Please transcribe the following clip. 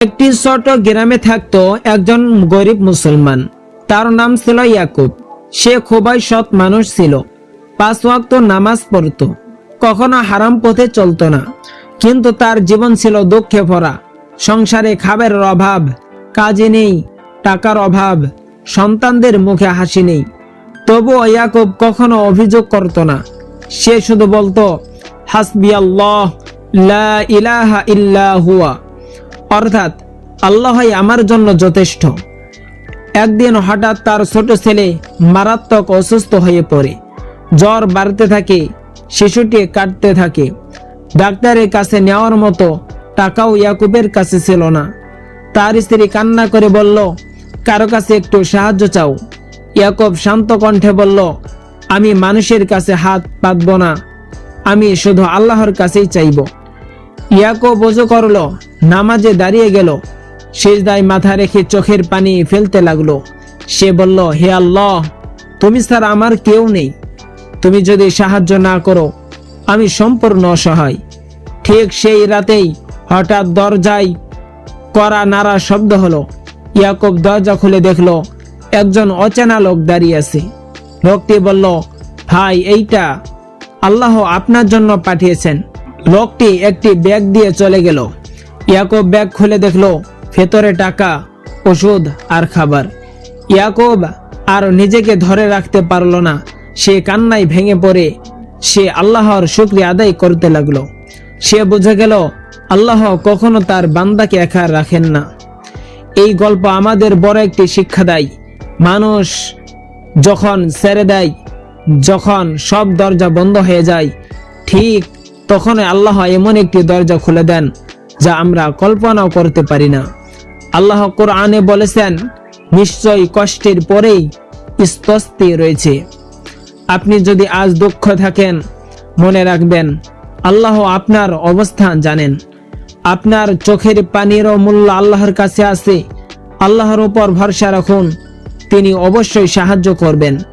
একটি ছোট গ্রামে থাকতো একজন গরিব মুসলমান। তার নাম ছিল ইয়াকুব। সে খুবই সৎ মানুষ ছিল। 5 ওয়াক্ত নামাজ পড়তো, কখনো হারাম পথে চলতো না। কিন্তু তার জীবন ছিল দুঃখে ভরা। সংসারে খাবারের অভাব, কাজে নেই, টাকার অভাব, সন্তানদের মুখে হাসি নেই। তবুও ইয়াকুব কখনো অভিযোগ করতো না। সে শুধু বলতো, হাসবিয়াল্লাহ লা ইলাহা ইল্লা হুয়া, অর্থাৎ আল্লাহই আমার জন্য যথেষ্ট। একদিন হঠাৎ তার ছোট ছেলে মারাত্মক অসুস্থ হয়ে পড়ে। জ্বর বাড়তে থাকে, শিশুটি কাটতে থাকে। ডাক্তারের কাছে নেওয়ার মতো টাকাও ইয়াকুবের কাছে ছিল না। তার স্ত্রী কান্না করে বলল, কারো কাছে একটু সাহায্য চাও। ইয়াকুব শান্ত কণ্ঠে বলল, আমি মানুষের কাছে হাত পাতব না, আমি শুধু আল্লাহর কাছেই চাইব। ইয়াকুব ওযু করলো, নামাজে দাঁড়িয়ে গেল, সিজদায় মাথা রেখে চোখের পানি ফেলতে লাগলো। সে বলল, হে আল্লাহ, তুমি ছাড়া আমার কেউ নেই। তুমি যদি সাহায্য না করো, আমি সম্পূর্ণ অসহায়। ঠিক সেই রাতেই হঠাৎ দরজায় কড়া নাড়া শব্দ হলো। ইয়াকুব দরজা খুলে দেখলো একজন অচেনা লোক দাঁড়িয়ে আছে। লোকটি বলল, ভাই, এইটা আল্লাহ আপনার জন্য পাঠিয়েছেন। লোকটি একটি ব্যাগ দিয়ে চলে গেল। ইয়াকুব ব্যাগ খুলে দেখলো ভেতরে টাকা, ওষুধ আর খাবার। ইয়াকুব আর নিজেকে ধরে রাখতে পারল না। সে কান্নায় ভেঙে পড়ে সে আল্লাহর শুকরিয়া আদায় করতে লাগলো। সে বুঝে গেল আল্লাহ কখনো তার বান্দাকে একা রাখেন না। এই গল্প আমাদের বড় একটি শিক্ষা দেয়। মানুষ যখন ছেড়ে দেয়, যখন সব দরজা বন্ধ হয়ে যায়, ঠিক তখন আল্লাহ এমন একটি দরজা খুলে দেন যা আমরা কল্পনাও করতে পারি না। আল্লাহ কোরআনে বলেছেন, নিশ্চয়ই কষ্টের পরেই স্বস্তি রয়েছে। আপনি যদি আজ দুঃখ থাকেন, মনে রাখবেন আল্লাহ আপনার অবস্থান জানেন। আপনার চোখের পানিরও মূল্য আল্লাহর কাছে আছে। আল্লাহর উপর ভরসা রাখুন, তিনি অবশ্যই সাহায্য করবেন।